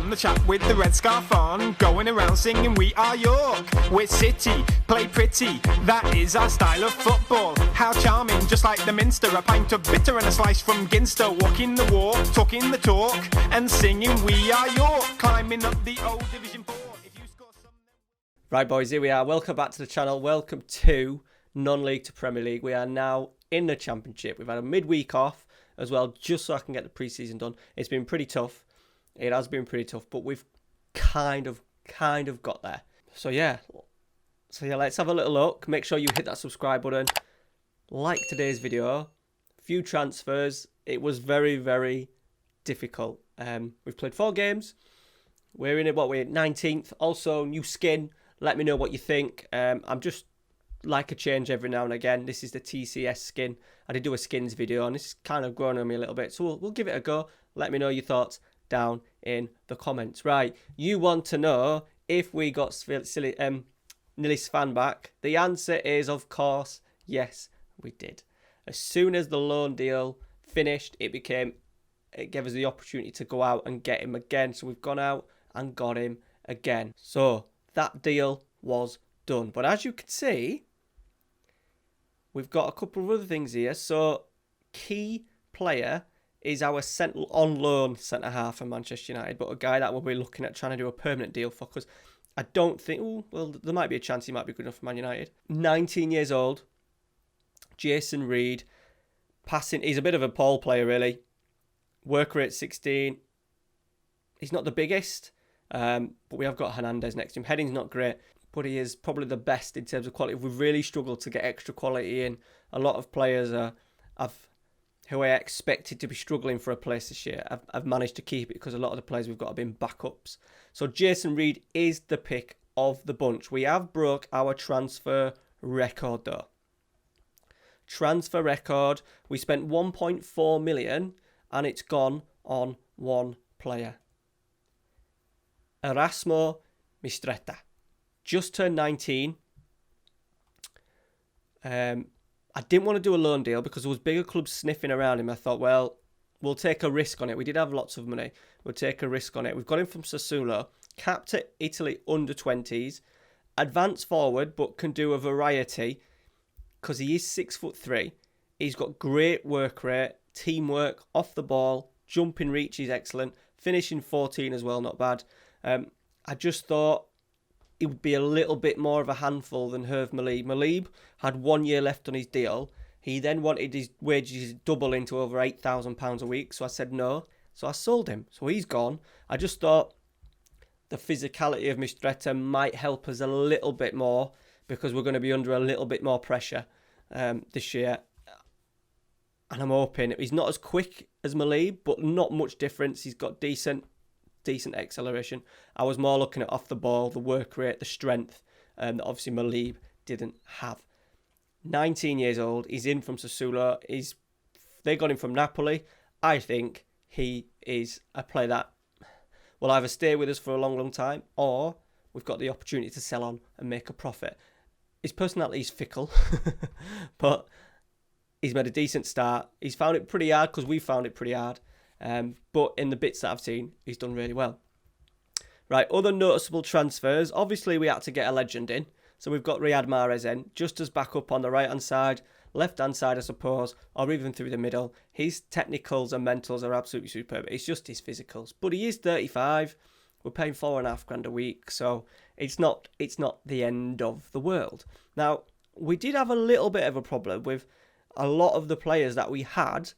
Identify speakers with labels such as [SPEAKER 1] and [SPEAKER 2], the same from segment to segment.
[SPEAKER 1] On the chat with the red scarf on, going around singing we are York. We're City, play pretty, that is our style of football. How charming, just like the Minster, a pint of bitter and a slice from Ginster. Walking the walk, talking the talk, and singing we are York. Climbing up the old Division 4. If you score some...
[SPEAKER 2] Right boys, here we are. Welcome back to the channel. Welcome to non-league to Premier League. We are now in the Championship. We've had a midweek off as well, just so I can get the pre-season done. It's been pretty tough. It has been pretty tough, but we've kind of got there. So yeah, let's have a little look. Make sure you hit that subscribe button. Like today's video. Few transfers. It was very, very difficult. We've played 4 games. We're in it, we're 19th. Also, new skin. Let me know what you think. I'm just like a change every now and again. This is the TCS skin. I did do a skins video, and this is kind of growing on me a little bit. So we'll give it a go. Let me know your thoughts down in the comments. Right, you want to know if we got Nili Svan back. The answer is, of course, yes, we did. As soon as the loan deal finished, it gave us the opportunity to go out and get him again. So we've gone out and got him again. So that deal was done. But as you can see, we've got a couple of other things here. So key player is our on loan centre-half for Manchester United, but a guy that we'll be looking at trying to do a permanent deal for, because I don't think... well, there might be a chance he might be good enough for Man United. 19 years old, Jason Reed. Passing, he's a bit of a ball player, really. Work rate 16. He's not the biggest, but we have got Hernandez next to him. Heading's not great, but he is probably the best in terms of quality. We've really struggled to get extra quality in. A lot of players who I expected to be struggling for a place this year, I've managed to keep it, because a lot of the players we've got have been backups. So Jason Reed is the pick of the bunch. We have broke our transfer record though. Transfer record, we spent 1.4 million and it's gone on one player. Erasmo Mistretta. Just turned 19. I didn't want to do a loan deal because there was bigger clubs sniffing around him. I thought, well, we'll take a risk on it. We did have lots of money. We'll take a risk on it. We've got him from Sassuolo, capped at Italy under 20s, advanced forward, but can do a variety because he is 6'3". He's got great work rate, teamwork, off the ball, jumping reach is excellent, finishing 14 as well, not bad. I just thought it would be a little bit more of a handful than Herve Malib. Malib had 1 year left on his deal. He then wanted his wages double into over £8,000 a week. So I said no. So I sold him. So he's gone. I just thought the physicality of Mistretta might help us a little bit more, because we're going to be under a little bit more pressure this year. And I'm hoping he's not as quick as Malib, but not much difference. He's got decent acceleration. I was more looking at off the ball, the work rate, the strength that obviously Malib didn't have. 19 years old, he's in from Sassuolo. They got him from Napoli. I think he is a player that will either stay with us for a long time, or we've got the opportunity to sell on and make a profit. His personality is fickle, but he's made a decent start. He's found it pretty hard because we found it pretty hard. But in the bits that I've seen, he's done really well. Right, other noticeable transfers. Obviously, we had to get a legend in. So we've got Riyad Mahrez in, just as backup on the right-hand side, left-hand side, I suppose, or even through the middle. His technicals and mentals are absolutely superb. It's just his physicals. But he is 35. We're paying £4,500 a week, so it's not the end of the world. Now, we did have a little bit of a problem with a lot of the players that we had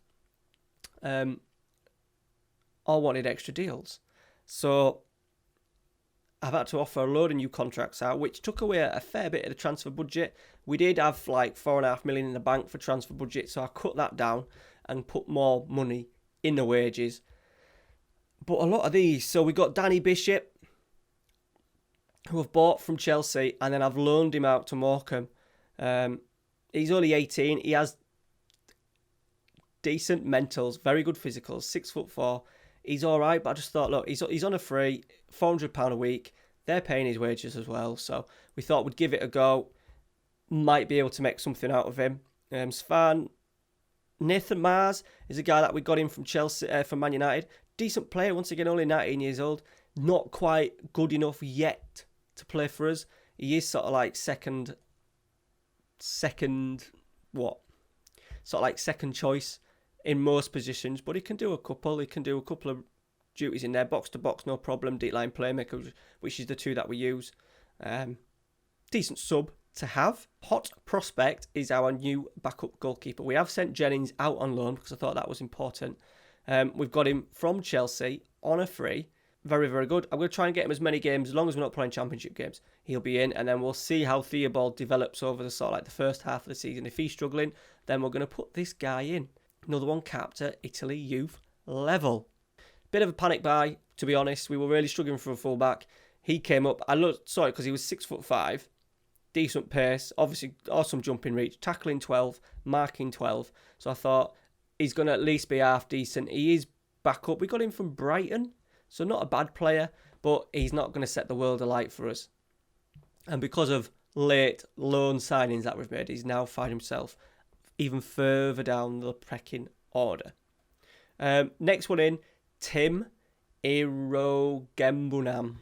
[SPEAKER 2] all wanted extra deals. So I've had to offer a load of new contracts out, which took away a fair bit of the transfer budget. We did have like £4.5 million in the bank for transfer budget, so I cut that down and put more money in the wages. But a lot of these, so we got Danny Bishop, who I've bought from Chelsea, and then I've loaned him out to Morecambe. He's only 18. He has decent mentals, very good physicals, 6'4". He's all right, but I just thought, look, he's on a free, £400 a week. They're paying his wages as well, so we thought we'd give it a go. Might be able to make something out of him. Nathan Mars is a guy that we got in from Chelsea, from Man United. Decent player, once again, only 19 years old. not quite good enough yet to play for us. He is sort of like second choice in most positions, but he can do a couple. He can do a couple of duties in there, box to box, no problem. Deep line playmaker, which is the two that we use. Decent sub to have. Hot prospect is our new backup goalkeeper. We have sent Jennings out on loan because I thought that was important. We've got him from Chelsea on a free. Very, very good. I'm going to try and get him as many games, as long as we're not playing championship games. He'll be in, and then we'll see how Theobald develops over the sort of like the first half of the season. If he's struggling, then we're going to put this guy in. Another one capped at Italy youth level. Bit of a panic buy, to be honest. We were really struggling for a fullback. He came up. Saw it because he was 6'5", decent pace, obviously awesome jumping reach, tackling 12, marking 12. So I thought he's going to at least be half decent. He is back up. We got him from Brighton. So not a bad player, but he's not going to set the world alight for us. And because of late loan signings that we've made, he's now found himself even further down the pecking order. Next one in, Tim Irogembunam.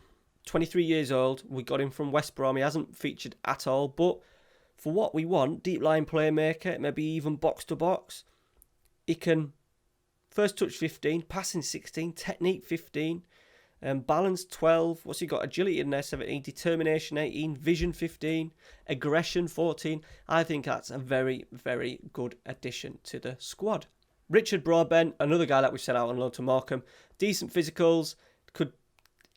[SPEAKER 2] 23 years old. We got him from West Brom. He hasn't featured at all, but for what we want, deep line playmaker, maybe even box to box, he can... First touch 15, passing 16, technique 15, balance 12. What's he got? Agility in there 17, determination 18, vision 15, aggression 14. I think that's a very, very good addition to the squad. Richard Broadbent, another guy that we sent out on loan to Morecambe. Decent physicals, could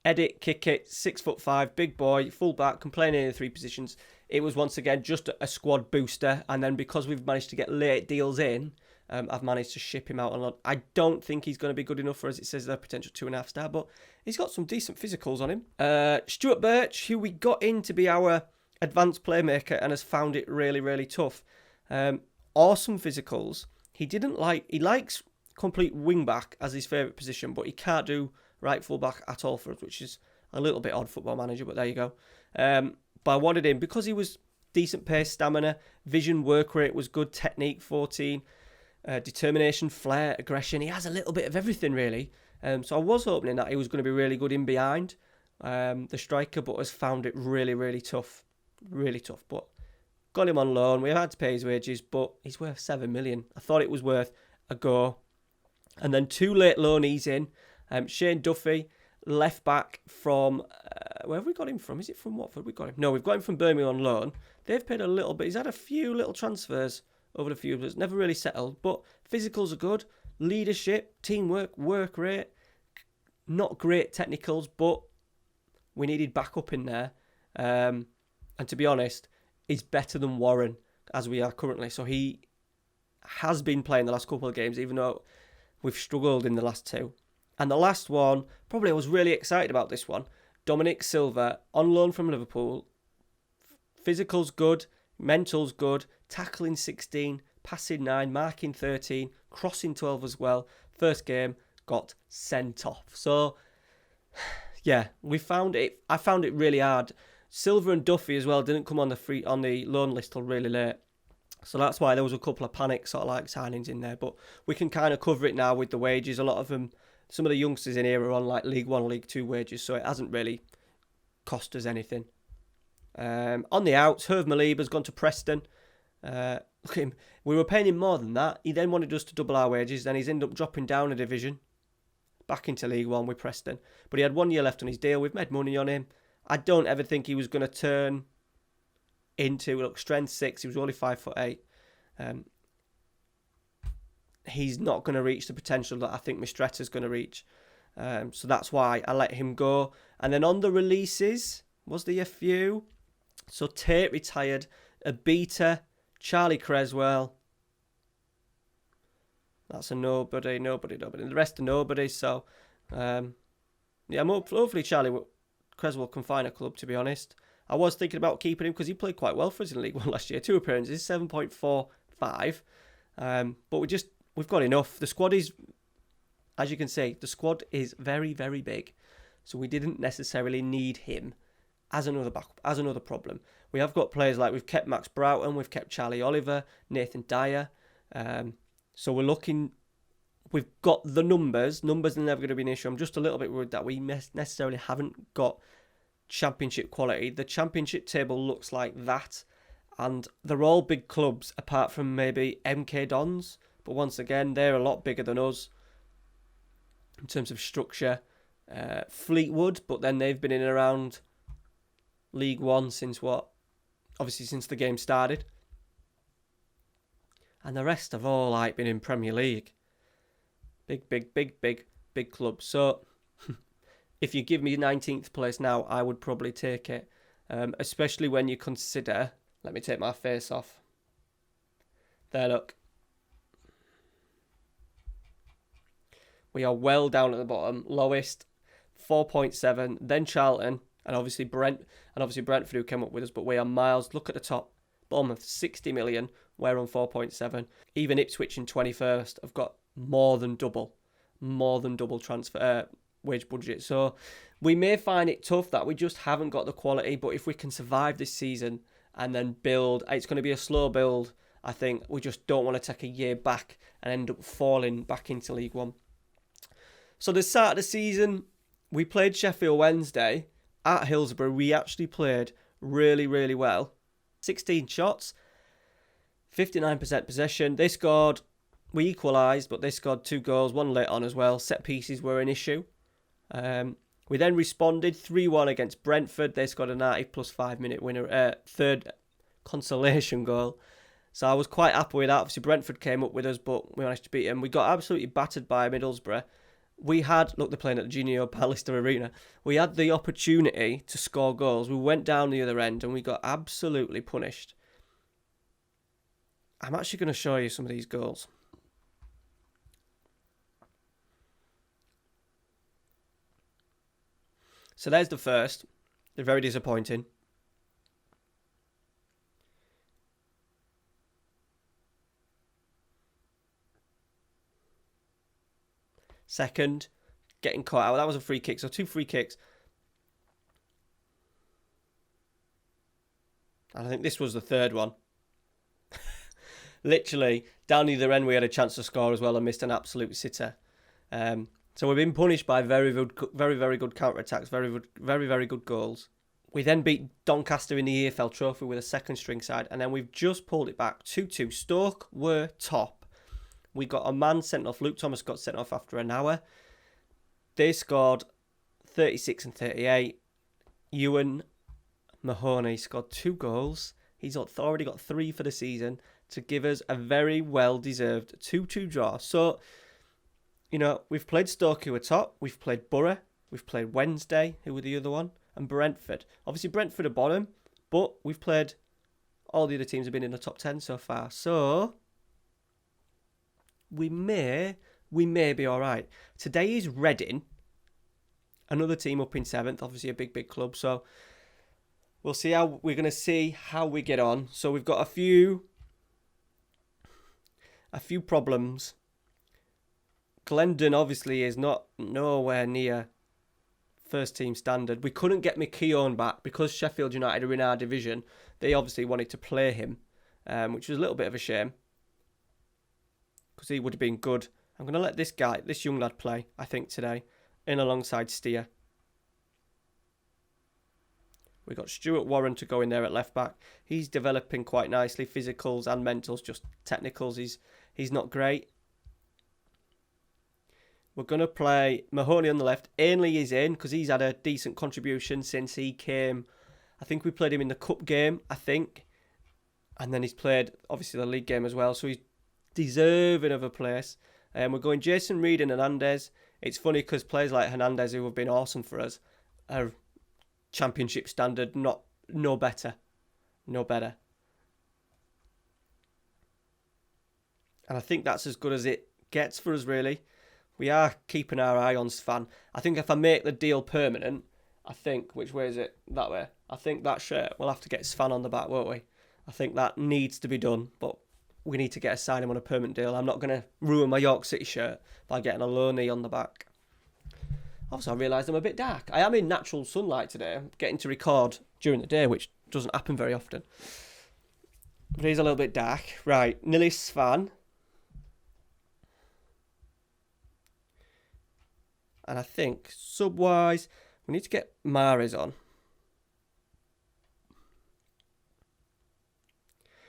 [SPEAKER 2] edit, kick it, 6'5", big boy, full back, can play in any of the three positions. It was once again just a squad booster, and then because we've managed to get late deals in, I've managed to ship him out a lot. I don't think he's going to be good enough for us. It says the potential 2.5 star, but he's got some decent physicals on him. Stuart Birch, who we got in to be our advanced playmaker and has found it really, really tough. Awesome physicals. He likes complete wing back as his favourite position, but he can't do right full back at all for us, which is a little bit odd, Football Manager, but there you go. But I wanted him because he was decent pace, stamina, vision, work rate was good, technique 14. Determination, flair, aggression. He has a little bit of everything, really. So I was hoping that he was going to be really good in behind the striker, but has found it really, really tough. Really tough. But got him on loan. We had to pay his wages, but he's worth 7 million. I thought it was worth a go. And then 2 late loanees in. Shane Duffy, left back from... where have we got him from? Is it from Watford we got him? No, we've got him from Birmingham on loan. They've paid a little bit. He's had a few little transfers over the few years, never really settled, but physicals are good, leadership, teamwork, work rate, not great technicals, but we needed backup in there, and to be honest, he's better than Warren as we are currently, so he has been playing the last couple of games, even though we've struggled in the last 2. And the last one, probably I was really excited about this one, Dominic Silva, on loan from Liverpool, physicals good, mental's good, tackling 16, passing 9, marking 13, crossing 12 as well. First game, got sent off. So, yeah, I found it really hard. Silver and Duffy as well didn't come on the loan list till really late. So that's why there was a couple of panic sort of like signings in there. But we can kind of cover it now with the wages. A lot of them, some of the youngsters in here are on like League 1, League 2 wages. So it hasn't really cost us anything. On the outs, Herve Maliba's gone to Preston. Look at him. We were paying him more than that. He then wanted us to double our wages. Then he's ended up dropping down a division. Back into League 1 with Preston. But he had 1 year left on his deal. We've made money on him. I don't ever think he was going to turn into, strength 6. He was only 5'8". He's not going to reach the potential that I think Mistretta's going to reach. So that's why I let him go. And then on the releases, was there a few? So Tate retired, Abita, Charlie Creswell. That's a nobody. The rest are nobodies. So, hopefully Charlie Creswell can find a club, to be honest. I was thinking about keeping him because he played quite well for us in League 1 last year. 2 appearances, 7.45. But we've got enough. The squad is, as you can see, the squad is very, very big. So we didn't necessarily need him as another backup, as another problem. We have got players like we've kept Max Broughton, we've kept Charlie Oliver, Nathan Dyer. So we're looking we've got the numbers. Numbers are never going to be an issue. I'm just a little bit worried that we necessarily haven't got championship quality. The championship table looks like that, and they're all big clubs apart from maybe MK Dons. But once again, they're a lot bigger than us in terms of structure. Fleetwood, but then they've been in and around League One since what? Obviously since the game started. And the rest have all like been in Premier League. Big clubs. So if you give me 19th place now, I would probably take it. Especially when you consider... Let me take my face off. There, look. We are well down at the bottom. Lowest, 4.7. Then Charlton, and obviously Brentford, who came up with us. But we are miles. Look at the top. Bournemouth, 60 million. We're on 4.7. Even Ipswich in 21st have got more than double transfer wage budget. So we may find it tough that we just haven't got the quality. But if we can survive this season and then build, it's going to be a slow build. I think we just don't want to take a year back and end up falling back into League One. So the start of the season, we played Sheffield Wednesday at Hillsborough. We actually played really, really well. 16 shots, 59% possession. We equalised, but they scored 2 goals, 1 late on as well. Set pieces were an issue. We then responded 3-1 against Brentford. They scored a 90 plus 5 minute winner, third consolation goal. So I was quite happy with that. Obviously Brentford came up with us, but we managed to beat them. We got absolutely battered by Middlesbrough. They're playing at the Junior Pallister Arena. We had the opportunity to score goals. We went down the other end and we got absolutely punished. I'm actually going to show you some of these goals. So there's the first. They're very disappointing. Second, getting caught out. That was a free kick. So 2 free kicks. And I think this was the third one. Literally, down the other end, we had a chance to score as well and missed an absolute sitter. So we've been punished by very good counter-attacks, very good goals. We then beat Doncaster in the EFL Trophy with a second string side, and then we've just pulled it back 2-2. Stoke were top. We got a man sent off. Luke Thomas got sent off after an hour. They scored 36 and 38. Ewan Mahoney scored 2 goals. He's already got 3 for the season to give us a very well-deserved 2-2 draw. So, we've played Stoke, who were top. We've played Borough. We've played Wednesday, who were the other one. And Brentford. Obviously, Brentford are bottom. But we've played... All the other teams have been in the top 10 so far. So... We may be all right. Today is Reading, another team up in 7th, obviously a big club. So we'll see how we get on. So we've got a few problems. Glendon obviously is nowhere near first team standard. We couldn't get McKeown back because Sheffield United are in our division. They obviously wanted to play him, which was a little bit of a shame. Because he would have been good. I'm going to let this young lad play, I think, today, in alongside Steer. We got Stuart Warren to go in there at left back. He's developing quite nicely, physicals and mentals, just technicals. He's not great. We're going to play Mahoney on the left. Ainley is in because he's had a decent contribution since he came. I think we played him in the cup game, and then he's played obviously the league game as well. So he's deserving of a place. We're going Jason Reed and Hernandez. It's funny because players like Hernandez, who have been awesome for us, are championship standard, no better. And I think that's as good as it gets for us, really. We are keeping our eye on Svan. I think if I make the deal permanent, which way is it? That way. I think that shirt, we'll have to get Svan on the back, won't we? I think that needs to be done, but we need to sign him on a permanent deal. I'm not going to ruin my York City shirt by getting a loanee on the back. Also, I realised I'm a bit dark. I am in natural sunlight today. I'm getting to record during the day, which doesn't happen very often. But it is a little bit dark. Right, Nilis Svan. And I think, sub-wise, we need to get Mahrez on.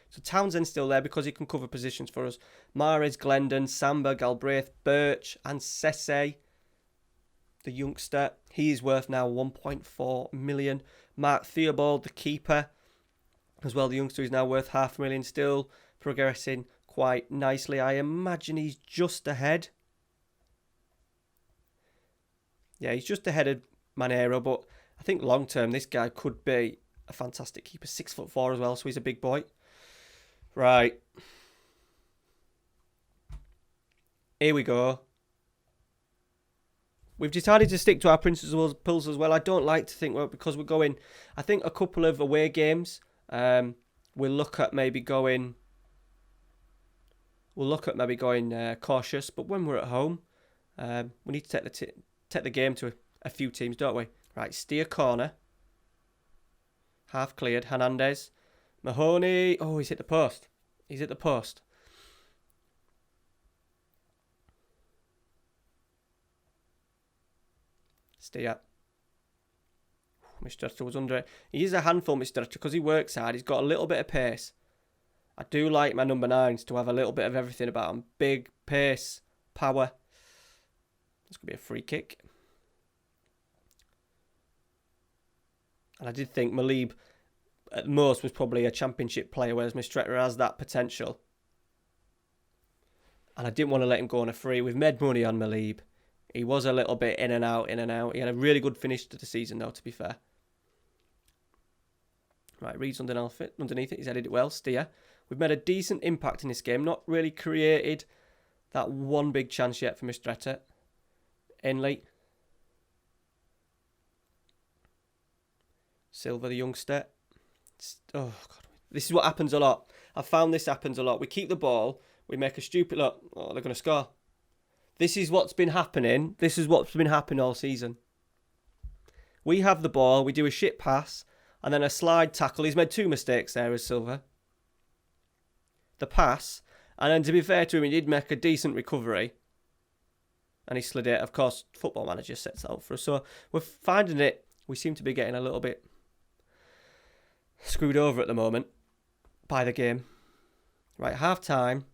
[SPEAKER 2] So Townsend's still there because he can cover positions for us. Mahrez, Glendon, Samba, Galbraith, Birch and Sesse, the youngster. He is worth now 1.4 million. Mark Theobald, the keeper, as well, the youngster is now worth $500,000, still progressing quite nicely. I imagine he's just ahead. Yeah, he's just ahead of Manero, but I think long term this guy could be a fantastic keeper. 6'4" as well, so he's a big boy. Right. Here we go. We've decided to stick to our principles as well. I don't like to think, well, because we're going, I think a couple of away games, we'll look at maybe going cautious. But when we're at home, we need to take the game to a few teams, don't we? Right, steer corner. Half cleared. Hernandez. Mahoney. Oh, he's hit the post. Steer. Mr. Etter was under it. He is a handful, Mr. Etter, because he works hard. He's got a little bit of pace. I do like my number 9s to have a little bit of everything about him. Big, pace, power. This could be a free kick. And I did think Malib at most was probably a championship player, whereas Mr. Etter has that potential. And I didn't want to let him go on a free. We've made money on Malib. He was a little bit in and out. He had a really good finish to the season, though, to be fair. Right, Reed's underneath it. He's headed it well. Steer. We've made a decent impact in this game. Not really created that one big chance yet for Mr. Etter. Inley. Silva, the youngster. Oh, God. This is what happens a lot. I've found this happens a lot. We keep the ball. We make a stupid look. Oh, they're going to score. This is what's been happening. This is what's been happening all season. We have the ball. We do a shit pass. And then a slide tackle. He's made 2 mistakes there as Silva. The pass. And then to be fair to him, he did make a decent recovery. And he slid it. Of course, Football Manager sets that up for us. So we're finding it. We seem to be getting a little bit screwed over at the moment by the game. Right, half time.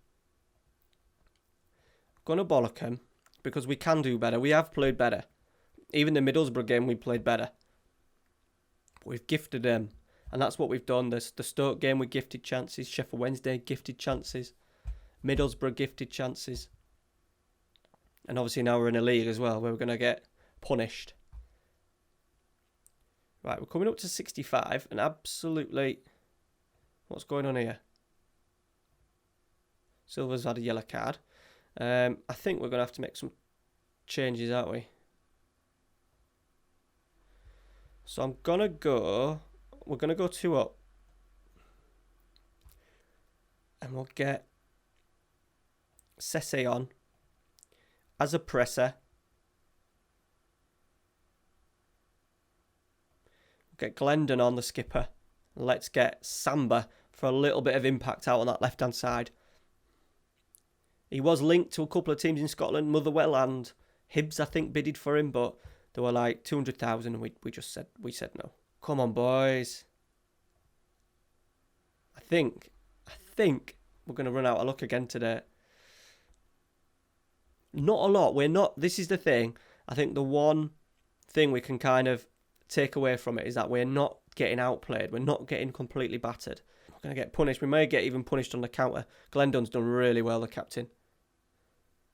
[SPEAKER 2] Going to bollock him because we can do better. We have played better. Even the Middlesbrough game, we played better. We've gifted them. And that's what we've done. The Stoke game, we gifted chances. Sheffield Wednesday, gifted chances. Middlesbrough, gifted chances. And obviously now we're in a league as well where we're going to get punished. Right, we're coming up to 65. And absolutely... What's going on here? Silva's had a yellow card. I think we're going to have to make some changes, aren't we? So we're going to go 2 up. And we'll get Sesse on as a presser. We'll get Glendon on, the skipper. Let's get Samba for a little bit of impact out on that left-hand side. He was linked to a couple of teams in Scotland, Motherwell and Hibs, I think, bidded for him, but they were like 200,000 and we said no. Come on, boys. I think we're going to run out of luck again today. Not a lot. This is the thing. I think the one thing we can kind of take away from it is that we're not getting outplayed. We're not getting completely battered. We're going to get punished. We may get even punished on the counter. Glendon's done really well, the captain.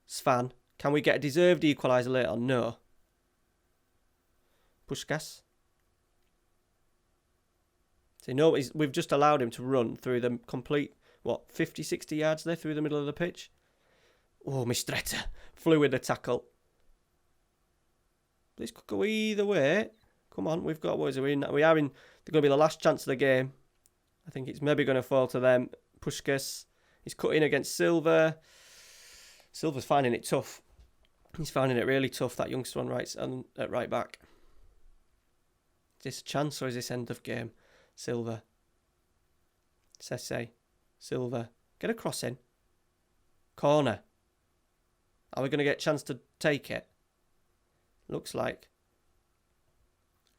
[SPEAKER 2] Svan. Can we get a deserved equaliser later on? No. Puskas. So, no, we've just allowed him to run through the complete, 50, 60 yards there through the middle of the pitch. Oh, Mr. Etter flew with the tackle. This could go either way. Come on, we've got, they're going to be the last chance of the game. I think it's maybe going to fall to them. Puskas. He's cut in against Silva. Silva's finding it tough. He's finding it really tough, that youngster on at right back. Is this a chance or is this end of game? Silva. Sesse. Silva. Get a cross in. Corner. Are we going to get a chance to take it? Looks like.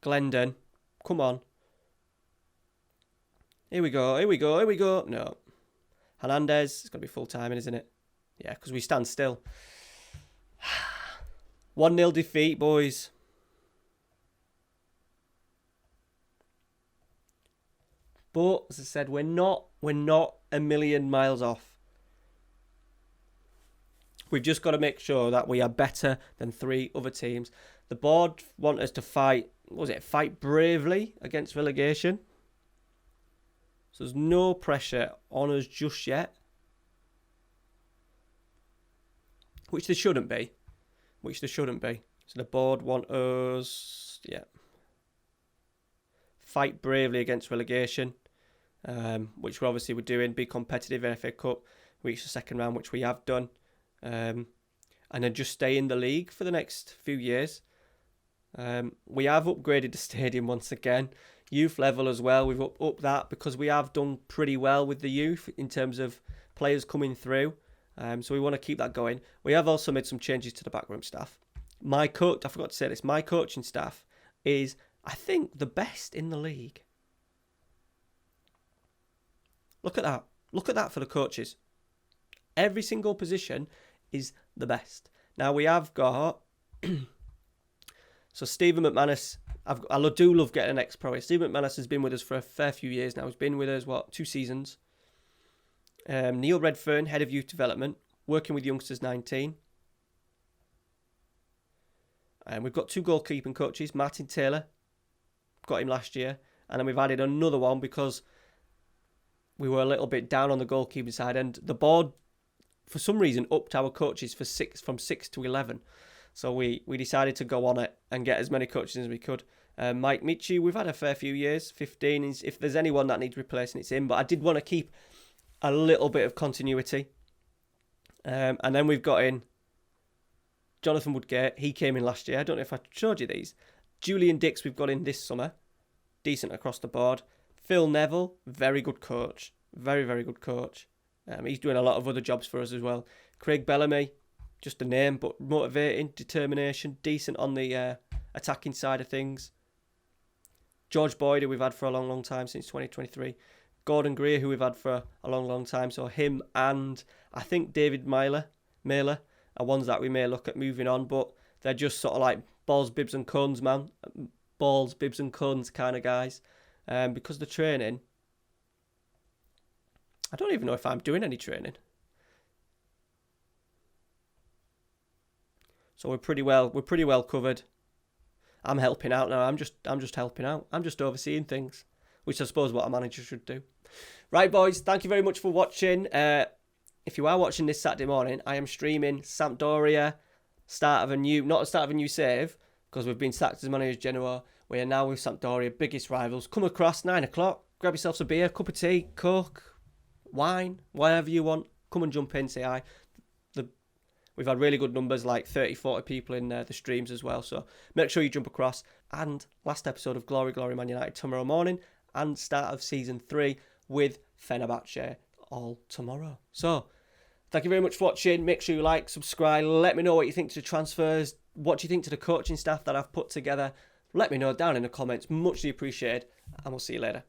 [SPEAKER 2] Glendon. Come on. Here we go. No. Hernandez. It's going to be full timing, isn't it? Yeah, because we stand still. 1-0 defeat, boys. But, as I said, we're not a million miles off. We've just got to make sure that we are better than 3 other teams. The board want us to fight bravely against relegation. So there's no pressure on us just yet. Which there shouldn't be. So the board want us, fight bravely against relegation. Which we're doing. Be competitive in FA Cup. Reach the second round, which we have done. And then just stay in the league for the next few years. We have upgraded the stadium once again. Youth level as well. We've upped that because we have done pretty well with the youth in terms of players coming through. So we want to keep that going. We have also made some changes to the backroom staff. I forgot to say this. My coaching staff is, I think, the best in the league. Look at that. Look at that for the coaches. Every single position is the best. Now we have got... So Stephen McManus, I do love getting an ex-pro here. Stephen McManus has been with us for a fair few years now. He's been with us, 2 seasons. Neil Redfern, Head of Youth Development, working with Youngsters 19. And we've got 2 goalkeeping coaches, Martin Taylor, got him last year. And then we've added another one because we were a little bit down on the goalkeeping side. And the board, for some reason, upped our coaches from 6 to 11. So we decided to go on it and get as many coaches as we could. Mike Michi, we've had a fair few years, 15. If there's anyone that needs replacing, it's him. But I did want to keep a little bit of continuity. And then we've got in Jonathan Woodgate. He came in last year. I don't know if I showed you these. Julian Dix we've got in this summer. Decent across the board. Phil Neville, very good coach. Very, very good coach. He's doing a lot of other jobs for us as well. Craig Bellamy, just a name, but motivating, determination, decent on the attacking side of things. George Boyd, who we've had for a long, long time, since 2023. Gordon Greer, who we've had for a long, long time. So him and I think David Mailer are ones that we may look at moving on, but they're just sort of like balls, bibs and cones, man. Balls, bibs and cones kind of guys. Because the training, I don't even know if I'm doing any training. So we're pretty well covered. I'm helping out now. I'm just helping out. I'm just overseeing things, which I suppose what a manager should do. Right, boys. Thank you very much for watching. If you are watching this Saturday morning, I am streaming Sampdoria, not the start of a new save, because we've been sacked as manager Genoa. We are now with Sampdoria, biggest rivals. Come across 9 o'clock. Grab yourselves a beer, cup of tea, Coke, wine, whatever you want. Come and jump in, say hi. We've had really good numbers, like 30, 40 people in the streams as well. So make sure you jump across. And last episode of Glory, Glory Man United tomorrow morning. And start of Season 3 with Fenerbahce all tomorrow. So thank you very much for watching. Make sure you like, subscribe. Let me know what you think to the transfers. What do you think to the coaching staff that I've put together? Let me know down in the comments. Muchly appreciated. And we'll see you later.